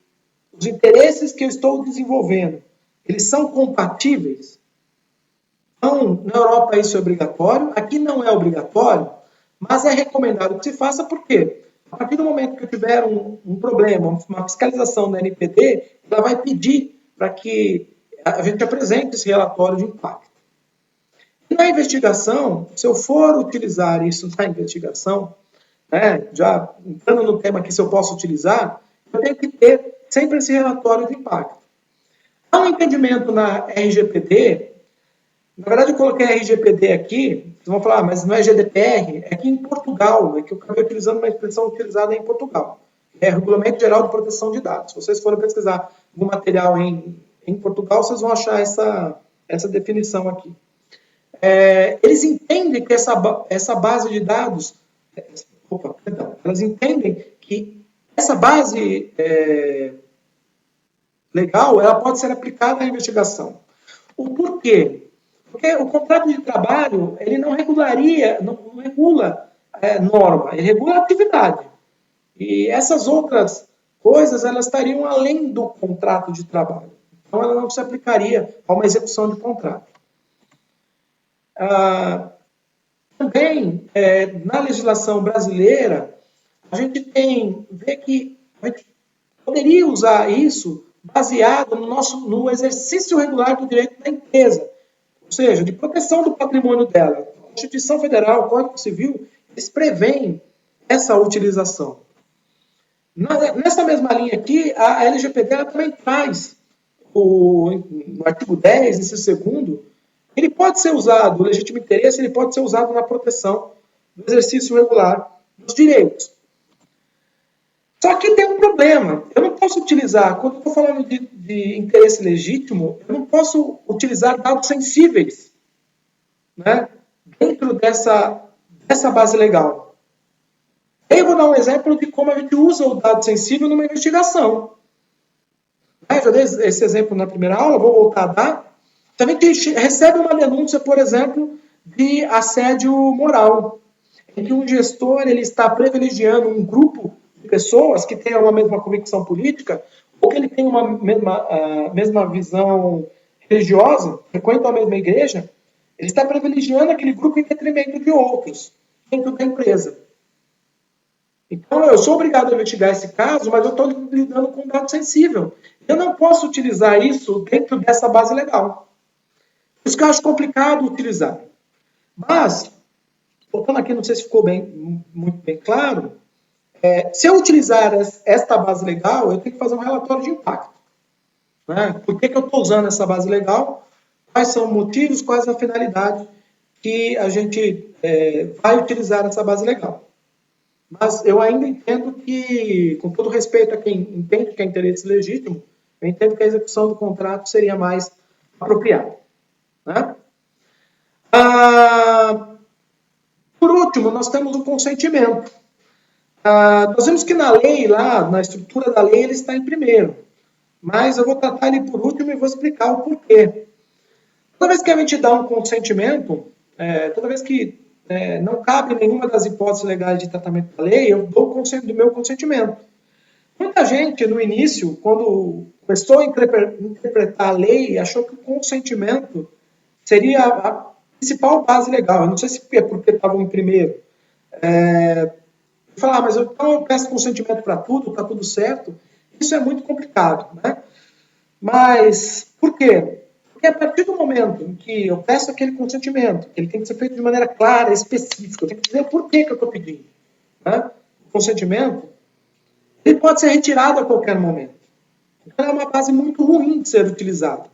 os interesses que eu estou desenvolvendo, eles são compatíveis? Então, na Europa isso é obrigatório, aqui não é obrigatório, mas é recomendado que se faça, porque a partir do momento que eu tiver um problema, uma fiscalização da NPD, ela vai pedir para que a gente apresente esse relatório de impacto. E na investigação, se eu for utilizar isso na investigação, né, já entrando no tema aqui, se eu posso utilizar, eu tenho que ter sempre esse relatório de impacto. Há um entendimento na RGPD. Na verdade, eu coloquei RGPD aqui, vocês vão falar, mas não é GDPR? É que em Portugal, é que eu acabei utilizando uma expressão utilizada em Portugal. É Regulamento Geral de Proteção de Dados. Se vocês forem pesquisar algum material em Portugal, vocês vão achar essa definição aqui. Eles entendem que essa base de dados, elas entendem que essa base legal, ela pode ser aplicada à investigação. O porquê? Porque o contrato de trabalho, ele não regula norma, ele regula atividade. E essas outras coisas, elas estariam além do contrato de trabalho. Então, ela não se aplicaria a uma execução de contrato. Também, na legislação brasileira, a gente vê que a gente poderia usar isso baseado no exercício regular do direito da empresa, ou seja, de proteção do patrimônio dela. A Constituição Federal, o Código Civil, eles prevêem essa utilização. Nessa mesma linha aqui, a LGPD ela também traz, no artigo 10, inciso segundo, ele pode ser usado, o legítimo interesse, ele pode ser usado na proteção do exercício regular dos direitos. Só que tem um problema. Eu não posso utilizar, quando eu estou falando de interesse legítimo, eu não posso utilizar dados sensíveis, né, dentro dessa base legal. Eu vou dar um exemplo de como a gente usa o dado sensível numa investigação. Já dei esse exemplo na primeira aula, vou voltar a dar. Se a gente recebe uma denúncia, por exemplo, de assédio moral, em que um gestor ele está privilegiando um grupo de pessoas que tenham uma mesma convicção política, ou que ele tem uma mesma visão religiosa, frequentam a mesma igreja, ele está privilegiando aquele grupo em detrimento de outros, dentro da empresa. Então, eu sou obrigado a investigar esse caso, mas eu estou lidando com um dado sensível. Eu não posso utilizar isso dentro dessa base legal. Por isso que eu acho complicado utilizar. Mas, voltando aqui, não sei se ficou muito bem claro, se eu utilizar esta base legal, eu tenho que fazer um relatório de impacto. Né? Por que eu estou usando essa base legal? Quais são os motivos, quais a finalidade que a gente vai utilizar essa base legal. Mas eu ainda entendo que, com todo respeito a quem entende que é interesse legítimo, eu entendo que a execução do contrato seria mais apropriada. Né? Por último, nós temos o consentimento. Nós vemos que na lei, lá, na estrutura da lei, ele está em primeiro. Mas eu vou tratar ele por último e vou explicar o porquê. Toda vez que a gente dá um consentimento, toda vez que não cabe nenhuma das hipóteses legais de tratamento da lei, eu dou o meu consentimento. Muita gente, no início, quando começou a interpretar a lei, achou que o consentimento seria a principal base legal. Eu não sei se é porque estavam em primeiro. Falar, mas então eu peço consentimento para tudo, está tudo certo. Isso é muito complicado, né? Mas por quê? Porque a partir do momento em que eu peço aquele consentimento, ele tem que ser feito de maneira clara, específica, eu tenho que dizer o porquê que eu estou pedindo. Né? O consentimento, ele pode ser retirado a qualquer momento. Então é uma base muito ruim de ser utilizada.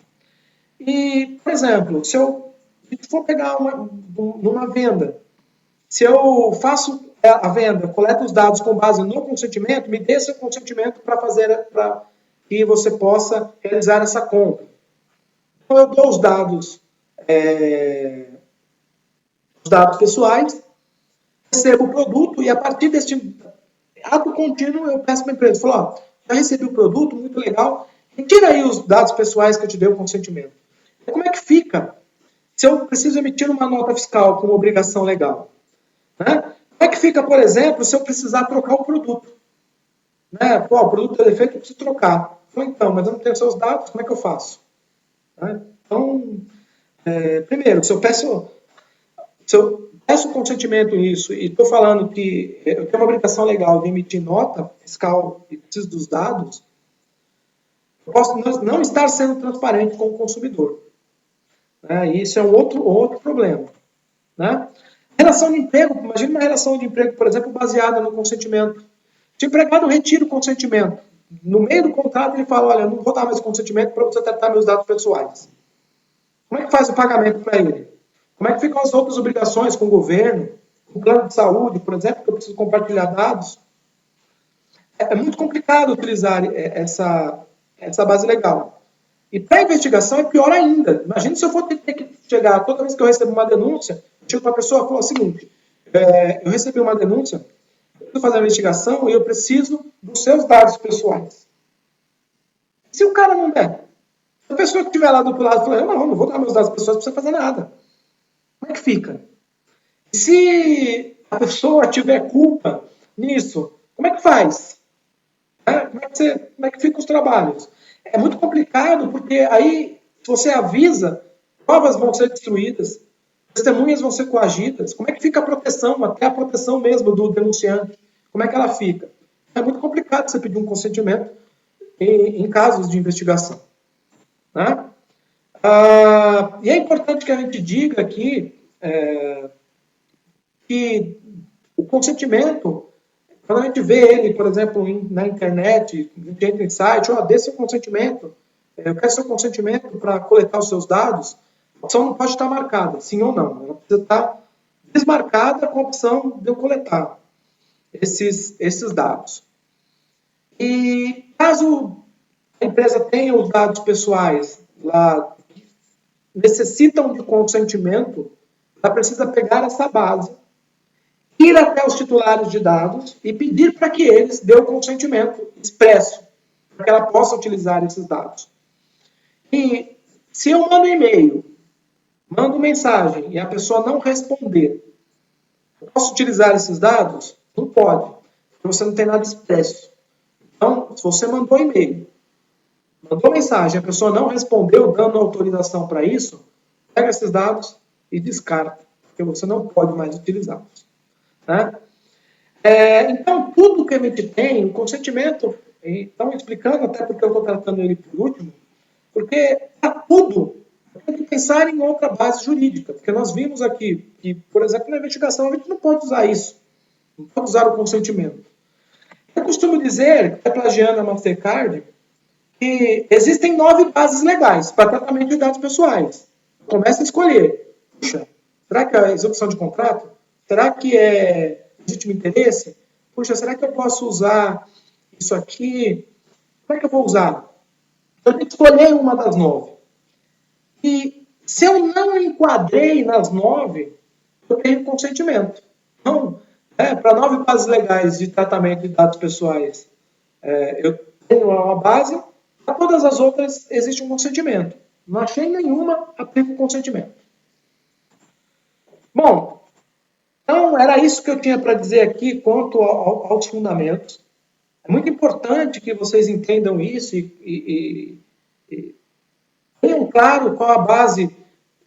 E, por exemplo, se eu for pegar numa venda, se eu faço a venda, coleto os dados com base no consentimento, me dê seu consentimento para que você possa realizar essa compra. Então, eu dou os dados pessoais, recebo o produto e a partir deste ato contínuo eu peço para a empresa, falo, já recebi o produto, muito legal, retira aí os dados pessoais que eu te dei o consentimento. E como é que fica se eu preciso emitir uma nota fiscal com uma obrigação legal? Né? Como é que fica, por exemplo, se eu precisar trocar o produto? Né? Pô, o produto é defeito, eu preciso trocar. Falei, então, mas eu não tenho seus dados, como é que eu faço? Né? Então, primeiro, se eu peço consentimento nisso e estou falando que eu tenho uma obrigação legal de emitir nota fiscal e preciso dos dados, eu posso não estar sendo transparente com o consumidor. Né? E isso é um outro problema. Né? Relação de emprego, imagine uma relação de emprego, por exemplo, baseada no consentimento. Se o empregado retira o consentimento, no meio do contrato ele fala, olha, eu não vou dar mais consentimento para você tratar meus dados pessoais. Como é que faz o pagamento para ele? Como é que ficam as outras obrigações com o governo, com o plano de saúde, por exemplo, que eu preciso compartilhar dados? É muito complicado utilizar essa base legal. E para a investigação é pior ainda. Imagina se eu for ter que chegar, toda vez que eu recebo uma denúncia, eu chego para a pessoa e falo o seguinte, eu recebi uma denúncia, eu preciso fazer uma investigação e eu preciso dos seus dados pessoais. Se o cara não der, se a pessoa que estiver lá do outro lado falar, não vou dar meus dados pessoais para você fazer nada. Como é que fica? Se a pessoa tiver culpa nisso, como é que faz? Como é que ficam os trabalhos? É muito complicado, porque aí, se você avisa, provas vão ser destruídas, testemunhas vão ser coagidas. Como é que fica a proteção, até a proteção mesmo do denunciante? Como é que ela fica? É muito complicado você pedir um consentimento em casos de investigação. Né? E é importante que a gente diga aqui que o consentimento, quando a gente vê ele, por exemplo, na internet, a gente entra em site, dê seu consentimento, eu quero seu consentimento para coletar os seus dados, a opção não pode estar marcada, sim ou não. Ela precisa estar desmarcada com a opção de eu coletar esses dados. E caso a empresa tenha os dados pessoais lá que necessitam de consentimento, ela precisa pegar essa base, ir até os titulares de dados e pedir para que eles dêem o consentimento expresso, para que ela possa utilizar esses dados. E se eu mando e-mail, mando mensagem e a pessoa não responder, eu posso utilizar esses dados? Não pode, porque você não tem nada expresso. Então, se você mandou e-mail, mandou mensagem, a pessoa não respondeu dando autorização para isso, pega esses dados e descarta, porque você não pode mais utilizá-los. Né? Então, tudo que a gente tem, o consentimento, estão explicando, até porque eu estou tratando ele por último, porque para tudo tem que pensar em outra base jurídica, porque nós vimos aqui que, por exemplo, na investigação a gente não pode usar isso, não pode usar o consentimento. Eu costumo dizer, plagiando a Mastercard, que existem 9 bases legais para tratamento de dados pessoais. Começa a escolher. Puxa, Será que é execução de contrato? Será que é legítimo interesse? Puxa, será que eu posso usar isso aqui? Como é que eu vou usar? Eu tenho que escolher uma das 9. E se eu não enquadrei nas 9, eu tenho consentimento. Então, para 9 bases legais de tratamento de dados pessoais, eu tenho uma base, para todas as outras existe um consentimento. Não achei nenhuma, aplico o consentimento. Bom, então era isso que eu tinha para dizer aqui quanto aos fundamentos. É muito importante que vocês entendam isso e tenham claro qual a base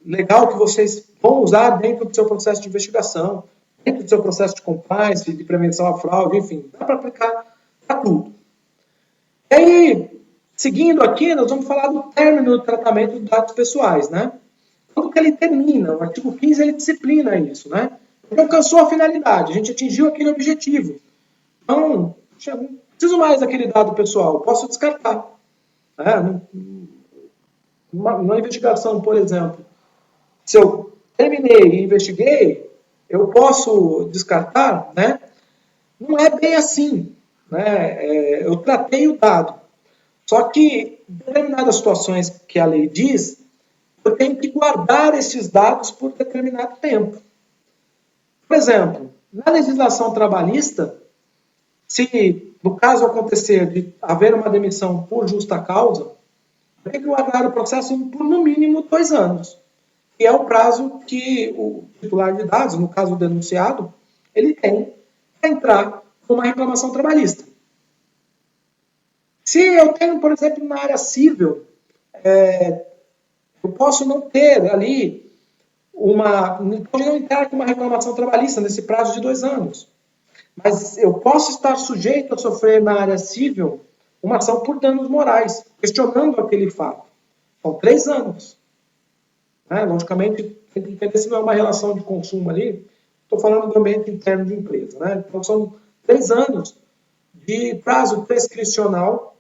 legal que vocês vão usar dentro do seu processo de investigação, dentro do seu processo de compliance, de prevenção à fraude, enfim, dá para aplicar para tudo. E aí, seguindo aqui, nós vamos falar do término do tratamento de dados pessoais, né? Quando que ele termina? O artigo 15 ele disciplina isso, né? Porque alcançou a finalidade, a gente atingiu aquele objetivo. Então, não preciso mais daquele dado pessoal, posso descartar. Numa investigação, por exemplo, se eu terminei e investiguei, eu posso descartar, né? Não é bem assim, né? Eu tratei o dado. Só que, em determinadas situações que a lei diz, eu tenho que guardar esses dados por determinado tempo. Por exemplo, na legislação trabalhista, se no caso acontecer de haver uma demissão por justa causa, eu tenho que guardar o processo por no mínimo 2 anos, que é o prazo que o titular de dados, no caso o denunciado, ele tem para entrar com uma reclamação trabalhista. Se eu tenho, por exemplo, na área civil, eu posso não ter ali pode não entrar com uma reclamação trabalhista nesse prazo de 2 anos. Mas eu posso estar sujeito a sofrer na área civil uma ação por danos morais, questionando aquele fato. São 3 anos. Logicamente, tem que entender se não é uma relação de consumo ali. Estou falando do ambiente interno de empresa. Então, são 3 anos de prazo prescricional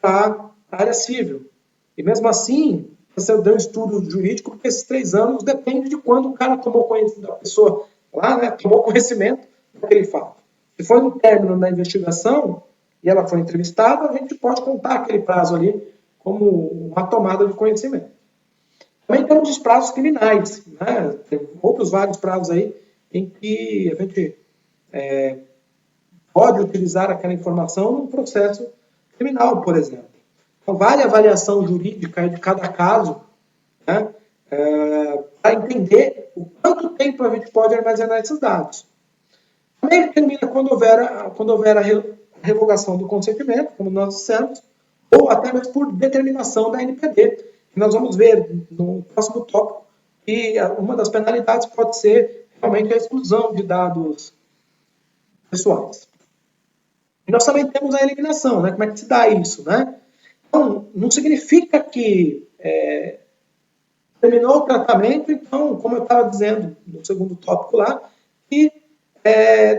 para a área civil. E mesmo assim, você deu um estudo jurídico, porque esses 3 anos depende de quando o cara tomou conhecimento, a pessoa lá, tomou conhecimento daquele fato. Se foi no término da investigação e ela foi entrevistada, a gente pode contar aquele prazo ali como uma tomada de conhecimento. Também temos os prazos criminais, né? Tem outros vários prazos aí em que a gente pode utilizar aquela informação num processo criminal, por exemplo. Então, vale a avaliação jurídica de cada caso, né? Para entender o quanto tempo a gente pode armazenar esses dados. Também ele termina quando houver a revogação do consentimento, como nós dissemos, ou até mesmo por determinação da NPD. E nós vamos ver no próximo tópico que uma das penalidades pode ser realmente a exclusão de dados pessoais. E nós também temos a eliminação, né? Como é que se dá isso, né? Então, não significa que terminou o tratamento, então, como eu estava dizendo no segundo tópico lá, que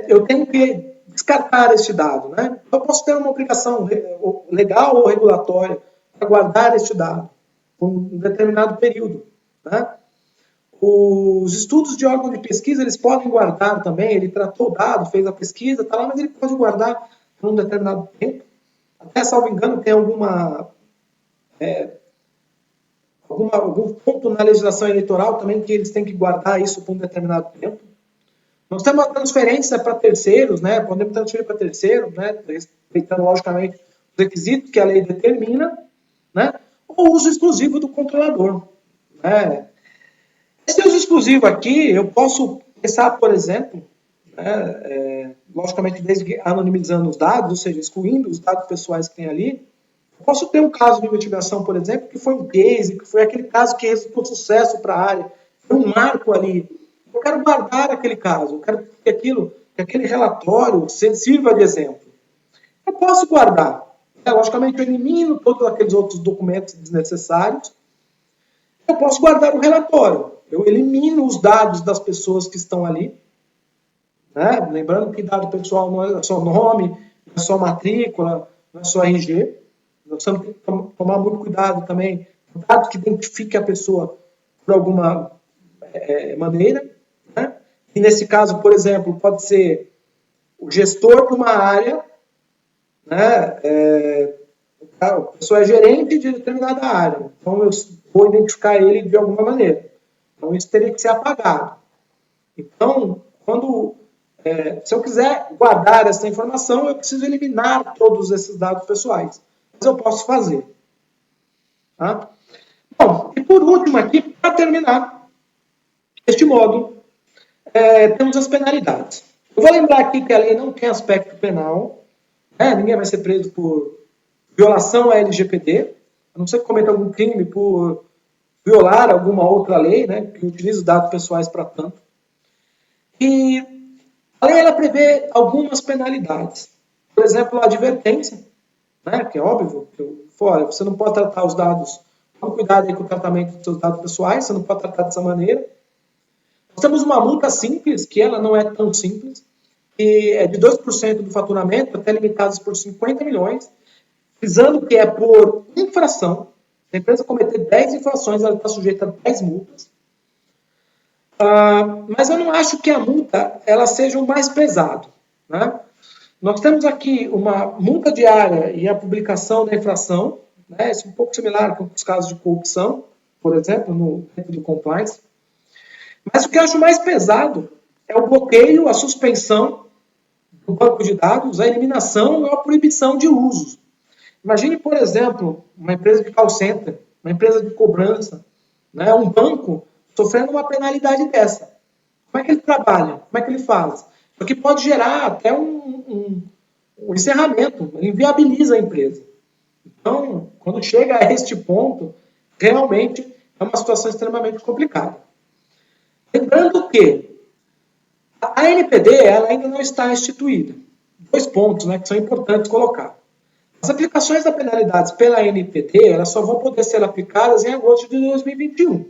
eu tenho que descartar este dado, né? Eu posso ter uma obrigação legal ou regulatória para guardar este dado por um determinado período, né? Os estudos de órgão de pesquisa, eles podem guardar também, ele tratou o dado, fez a pesquisa, tá lá, mas ele pode guardar por um determinado tempo. Até, salvo engano, tem algum ponto na legislação eleitoral também que eles têm que guardar isso por um determinado tempo. Nós temos uma transferência para terceiros, né? Podemos transferir para terceiro, né? Respeitando, logicamente, os requisitos que a lei determina, né? Ou uso exclusivo do controlador, né? Esse uso exclusivo aqui, eu posso pensar, por exemplo, logicamente, desde que anonimizando os dados, ou seja, excluindo os dados pessoais que tem ali, eu posso ter um caso de investigação, por exemplo, que foi um case, que foi aquele caso que resultou sucesso para a área, foi um marco ali. Eu quero guardar aquele caso, eu quero que aquele relatório sirva de exemplo. Eu posso guardar. Logicamente, eu elimino todos aqueles outros documentos desnecessários. Eu posso guardar o relatório. Eu elimino os dados das pessoas que estão ali. Né? Lembrando que dado pessoal não é só nome, não é só matrícula, não é só RG. Nós temos que tomar muito cuidado também. Dado que identifique a pessoa por alguma maneira, né? E nesse caso, por exemplo, pode ser o gestor de uma área, né? A pessoa é gerente de determinada área, então eu vou identificar ele de alguma maneira. Então isso teria que ser apagado. Então, se eu quiser guardar essa informação, eu preciso eliminar todos esses dados pessoais. Mas eu posso fazer. Tá? Bom, e por último aqui, para terminar este módulo, temos as penalidades. Eu vou lembrar aqui que a lei não tem aspecto penal, né? Ninguém vai ser preso por violação à LGPD, a não ser que cometa algum crime por violar alguma outra lei, né, que utiliza os dados pessoais para tanto. E a lei ela prevê algumas penalidades. Por exemplo, a advertência, né, que é óbvio, que você não pode tratar os dados, tome cuidado aí com o tratamento dos seus dados pessoais, você não pode tratar dessa maneira. Nós temos uma multa simples, que ela não é tão simples, que é de 2% do faturamento, até limitados por 50 milhões, frisando que é por infração. Se a empresa cometer 10 infrações, ela está sujeita a 10 multas. Mas eu não acho que a multa ela seja o mais pesado. Né? Nós temos aqui uma multa diária e a publicação da infração, né? Isso é um pouco similar com os casos de corrupção, por exemplo, no dentro do compliance. Mas o que eu acho mais pesado é o bloqueio, a suspensão do banco de dados, a eliminação ou a proibição de uso. Imagine, por exemplo, uma empresa de call center, uma empresa de cobrança, né, um banco sofrendo uma penalidade dessa. Como é que ele trabalha? Como é que ele faz? Porque pode gerar até um encerramento, ele inviabiliza a empresa. Então, quando chega a este ponto, realmente é uma situação extremamente complicada. Lembrando que a ANPD ela ainda não está instituída. 2 pontos, né, que são importantes colocar. As aplicações da penalidades pela ANPD elas só vão poder ser aplicadas em agosto de 2021.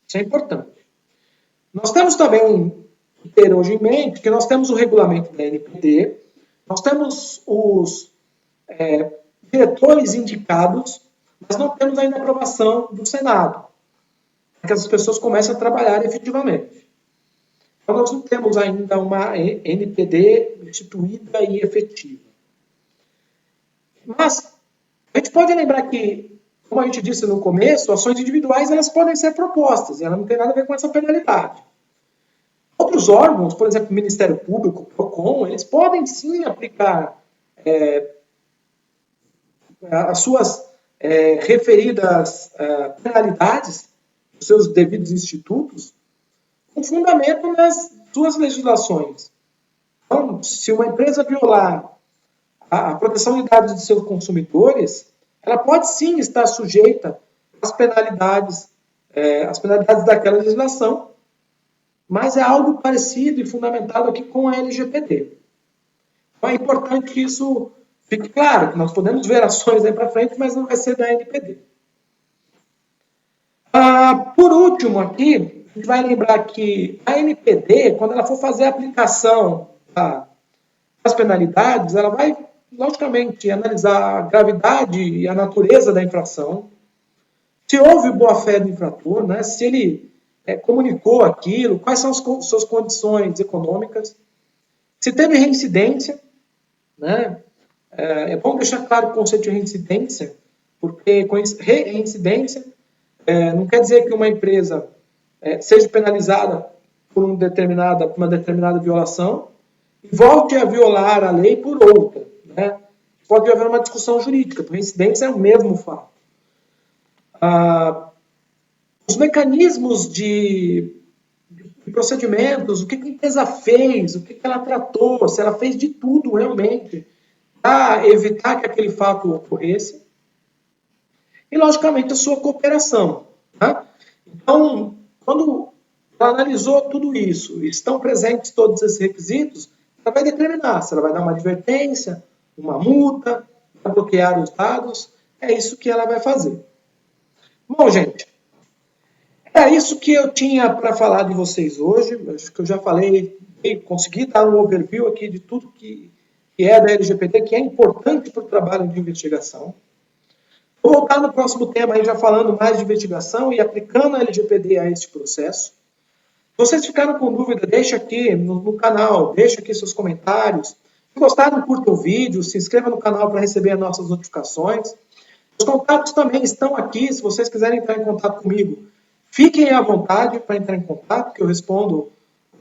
Isso é importante. Nós temos também que ter hoje em mente que nós temos o regulamento da ANPD, nós temos os diretores indicados, mas não temos ainda a aprovação do Senado, para que as pessoas comecem a trabalhar efetivamente. Então, nós não temos ainda uma NPD instituída e efetiva. Mas a gente pode lembrar que, como a gente disse no começo, ações individuais elas podem ser propostas, e ela não tem nada a ver com essa penalidade. Outros órgãos, por exemplo, o Ministério Público, o PROCON, eles podem sim aplicar as suas referidas penalidades, os seus devidos institutos, com fundamento nas suas legislações. Então, se uma empresa violar a proteção de dados de seus consumidores, ela pode sim estar sujeita às penalidades daquela legislação, mas é algo parecido e fundamentado aqui com a LGPD. Então é importante que isso fique claro, que nós podemos ver ações aí para frente, mas não vai ser da NPD. Por último aqui, a gente vai lembrar que a NPD, quando ela for fazer a aplicação das penalidades, ela vai logicamente, analisar a gravidade e a natureza da infração, se houve boa-fé do infrator, né, se ele comunicou aquilo, quais são as suas condições econômicas, se teve reincidência, né, é bom deixar claro o conceito de reincidência, porque reincidência não quer dizer que uma empresa seja penalizada por uma determinada violação e volte a violar a lei por outra. Né? Pode haver uma discussão jurídica, porque reincidência é o mesmo fato. Os mecanismos de procedimentos, o que a empresa fez, o que ela tratou, se ela fez de tudo realmente para evitar que aquele fato ocorresse. E, logicamente, a sua cooperação. Tá? Então, quando ela analisou tudo isso, estão presentes todos esses requisitos, ela vai determinar se ela vai dar uma advertência, uma multa, vai bloquear os dados, é isso que ela vai fazer. Bom, gente, é isso que eu tinha para falar de vocês hoje. Acho que eu já falei, consegui dar um overview aqui de tudo que é da LGPD, que é importante para o trabalho de investigação. Vou voltar no próximo tema aí já falando mais de investigação e aplicando a LGPD a este processo. Se vocês ficaram com dúvida, deixa aqui no canal, deixa aqui seus comentários. Se gostaram, curta o vídeo, se inscreva no canal para receber as nossas notificações. Os contatos também estão aqui, se vocês quiserem entrar em contato comigo, fiquem à vontade para entrar em contato, que eu respondo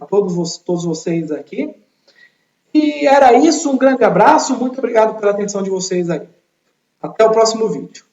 a todos vocês aqui. E era isso, um grande abraço, muito obrigado pela atenção de vocês aí. Até o próximo vídeo.